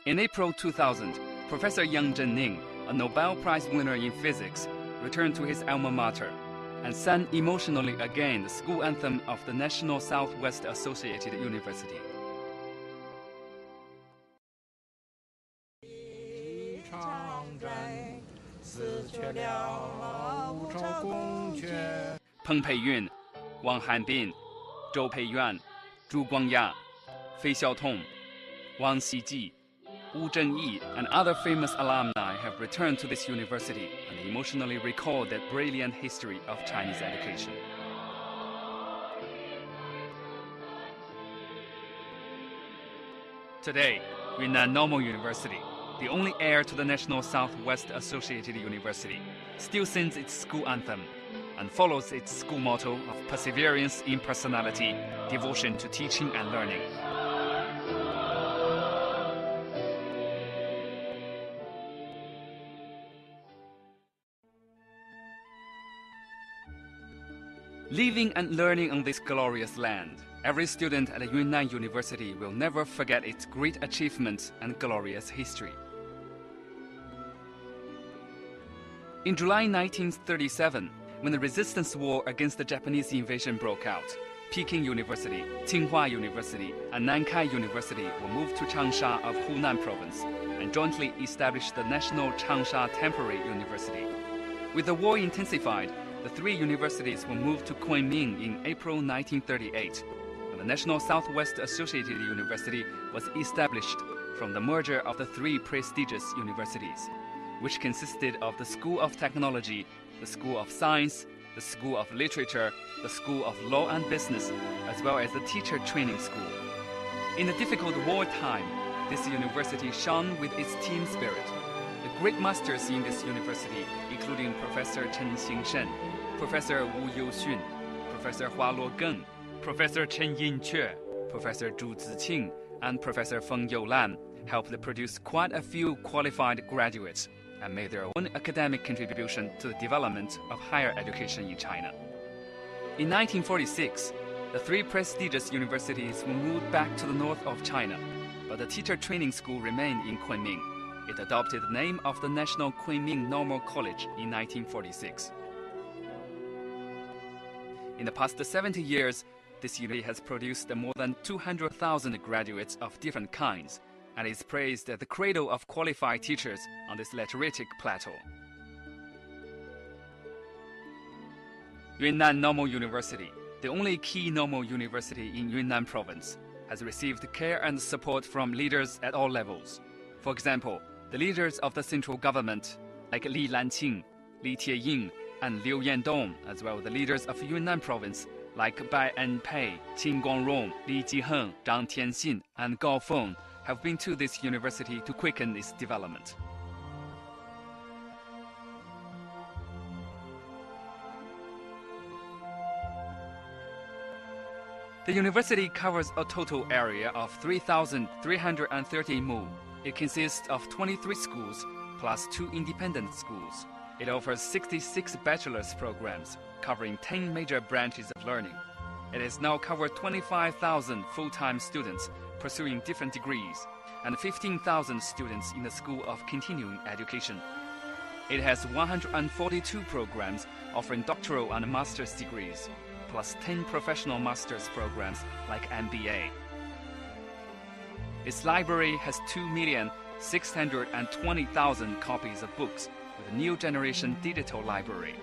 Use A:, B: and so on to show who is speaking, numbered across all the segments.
A: In April 2000, Professor Yang Zhenning, a Nobel Prize winner in physics, returned to his alma mater and sang emotionally again the school anthem of the National Southwest Associated University. Peng Peiyun, Wang Hanbin, Zhou Peiyuan, Zhu Guangya, Fei Xiaotong, Wang Xiji, Wu Zhengyi, and other famous alumni have returned to this university and emotionally recalled that brilliant history of Chinese education. Today, Yunnan Normal University, the only heir to the National Southwest Associated University, still sings its school anthem and follows its school motto of perseverance in personality, devotion to teaching and learning. Living and learning on this glorious land, every student at Yunnan University will never forget its great achievements and glorious history. In July 1937, when the resistance war against the Japanese invasion broke out, Peking University, Tsinghua University, and Nankai University were moved to Changsha of Hunan Province and jointly established the National Changsha Temporary University. With the war intensified, the three universities were moved to Kunming in April 1938, and the National Southwest Associated University was established from the merger of the three prestigious universities, which consisted of the School of Technology, the School of Science, the School of Literature, the School of Law and Business, as well as the Teacher Training School. In the difficult wartime, this university shone with its team spirit. The great masters in this university, including Professor Chen Xingshen, Professor Wu Youxun, Professor Hua Luogeng, Professor Chen Yinque, Professor Zhu Ziqing, and Professor Feng Youlan, helped produce quite a few qualified graduates and made their own academic contribution to the development of higher education in China. In 1946, the three prestigious universities were moved back to the north of China, but the teacher training school remained in Kunming. It adopted the name of the National Kunming Normal College in 1946. In the past 70 years, this university has produced more than 200,000 graduates of different kinds, and is praised as the cradle of qualified teachers on this lateritic plateau. Yunnan Normal University, the only key normal university in Yunnan province, has received care and support from leaders at all levels. For example, the leaders of the central government, like Li Lanqing, Li Tieying, and Liu Yandong, as well as the leaders of Yunnan province, like Bai Enpei, Qin Guangrong, Li Jiheng, Zhang Tianxin, and Gao Feng, have been to this university to quicken its development. The university covers a total area of 3,330 mu. It consists of 23 schools plus 2 independent schools. It offers 66 bachelor's programs covering 10 major branches of learning. It has now covered 25,000 full-time students pursuing different degrees and 15,000 students in the School of Continuing Education. It has 142 programs offering doctoral and master's degrees, plus 10 professional master's programs like MBA. Its library has 2,620,000 copies of books with a new generation digital library.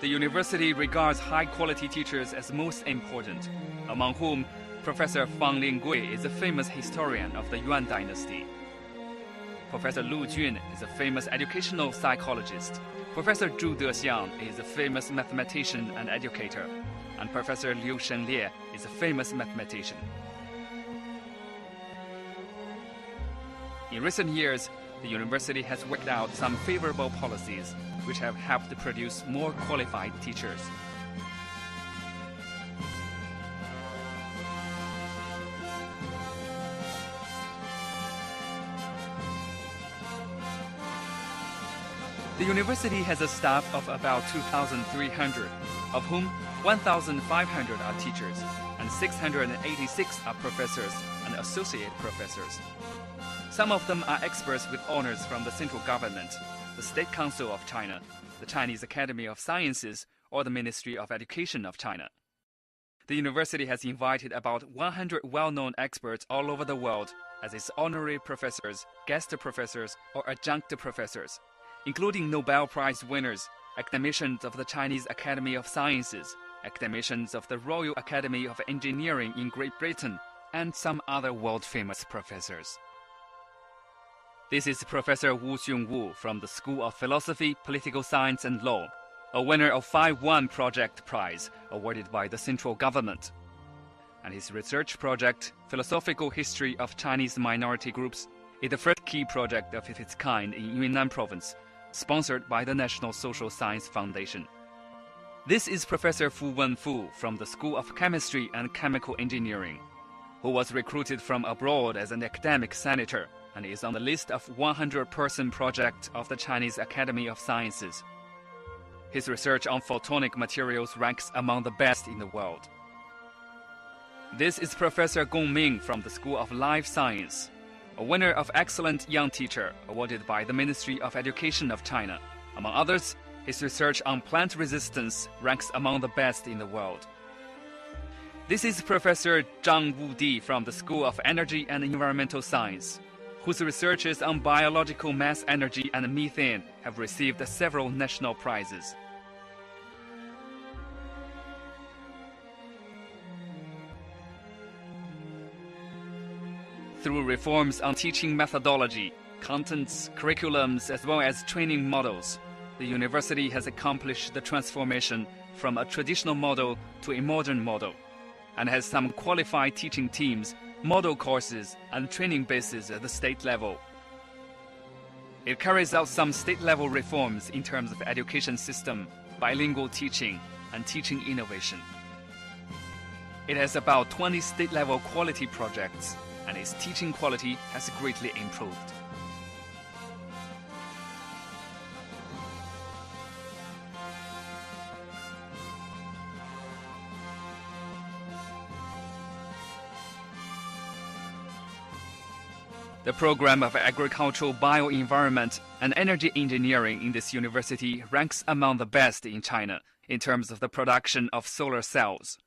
A: The university regards high-quality teachers as most important, among whom Professor Fang Linggui is a famous historian of the Yuan dynasty. Professor Lu Jun is a famous educational psychologist. Professor Zhu Dexiang is a famous mathematician and educator, and Professor Liu Shenlie is a famous mathematician. In recent years, the university has worked out some favorable policies which have helped to produce more qualified teachers. The university has a staff of about 2,300, of whom 1,500 are teachers and 686 are professors and associate professors. Some of them are experts with honors from the central government, the State Council of China, the Chinese Academy of Sciences, or the Ministry of Education of China. The university has invited about 100 well-known experts all over the world as its honorary professors, guest professors, or adjunct professors, including Nobel Prize winners, academicians of the Chinese Academy of Sciences, academicians of the Royal Academy of Engineering in Great Britain, and some other world-famous professors. This is Professor Wu Xiongwu from the School of Philosophy, Political Science and Law, a winner of 5-1 Project Prize awarded by the central government. And his research project, Philosophical History of Chinese Minority Groups, is the first key project of its kind in Yunnan province, sponsored by the National Social Science Foundation. This is Professor Fu Wenfu from the School of Chemistry and Chemical Engineering, who was recruited from abroad as an academic senator and is on the list of 100-person project of the Chinese Academy of Sciences. His research on photonic materials ranks among the best in the world. This is Professor Gong Ming from the School of Life Science, a winner of Excellent Young Teacher awarded by the Ministry of Education of China. Among others, his research on plant resistance ranks among the best in the world. This is Professor Zhang Wudi from the School of Energy and Environmental Science, whose researches on biological mass energy and methane have received several national prizes. Through reforms on teaching methodology, contents, curriculums, as well as training models, the university has accomplished the transformation from a traditional model to a modern model, and has some qualified teaching teams, model courses, and training bases at the state level. It carries out some state-level reforms in terms of education system, bilingual teaching, and teaching innovation. It has about 20 state-level quality projects, and its teaching quality has greatly improved. The program of agricultural bioenvironment and energy engineering in this university ranks among the best in China in terms of the production of solar cells.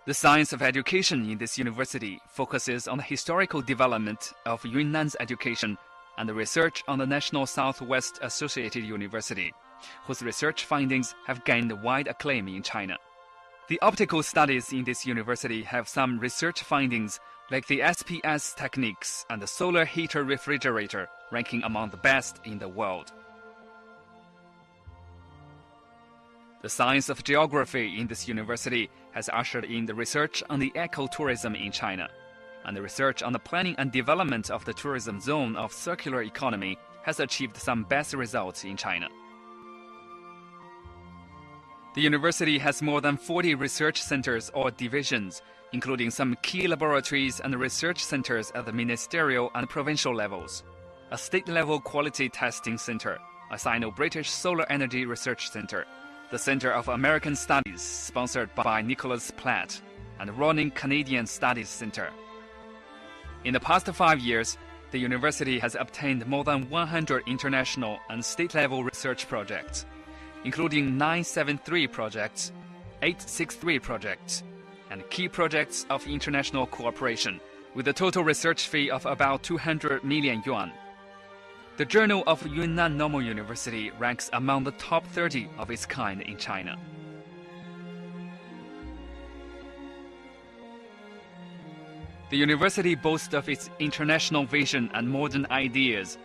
A: The science of education in this university focuses on the historical development of Yunnan's education and the research on the National Southwest Associated University, whose research findings have gained wide acclaim in China. The optical studies in this university have some research findings like the SPS techniques and the solar heater refrigerator ranking among the best in the world. The science of geography in this university has ushered in the research on the ecotourism in China, and the research on the planning and development of the tourism zone of circular economy has achieved some best results in China. The university has more than 40 research centers or divisions, including some key laboratories and research centers at the ministerial and provincial levels, a state-level quality testing center, a Sino-British Solar Energy Research Center, the Center of American Studies, sponsored by Nicholas Platt, and Ronin Canadian Studies Center. In the past 5 years, the university has obtained more than 100 international and state-level research projects, including 973 projects, 863 projects, and key projects of international cooperation, with a total research fee of about 200 million yuan. The Journal of Yunnan Normal University ranks among the top 30 of its kind in China. The university boasts of its international vision and modern ideas,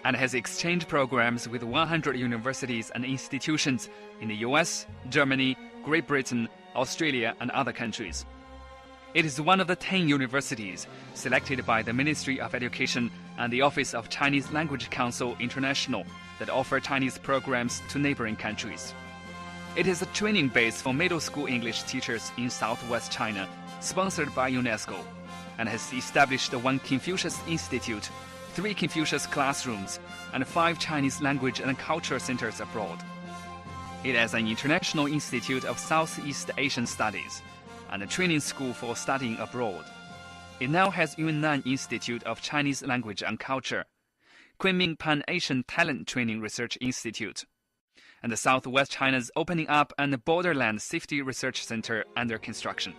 A: and has exchange programs with 100 universities and institutions in the US, Germany, Great Britain, Australia, and other countries. It is one of the 10 universities selected by the Ministry of Education and the Office of Chinese Language Council International that offer Chinese programs to neighboring countries. It is a training base for middle school English teachers in southwest China, sponsored by UNESCO, and has established the One Confucius Institute 3 Confucius classrooms, and 5 Chinese language and culture centers abroad. It is an international institute of Southeast Asian studies and a training school for studying abroad. It now has Yunnan Institute of Chinese Language and Culture, Kunming Pan-Asian Talent Training Research Institute, and the Southwest China's Opening Up and Borderland Safety Research Center under construction.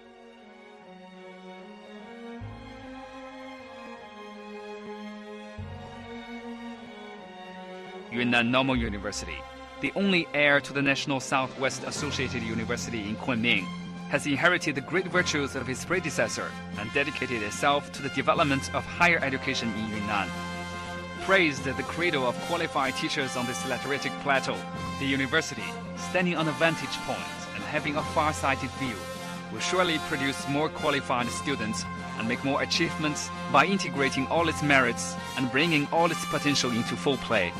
A: Yunnan Normal University, the only heir to the National Southwest Associated University in Kunming, has inherited the great virtues of its predecessor and dedicated itself to the development of higher education in Yunnan. Praised the cradle of qualified teachers on this lateritic plateau, the university, standing on a vantage point and having a far-sighted view, will surely produce more qualified students and make more achievements by integrating all its merits and bringing all its potential into full play.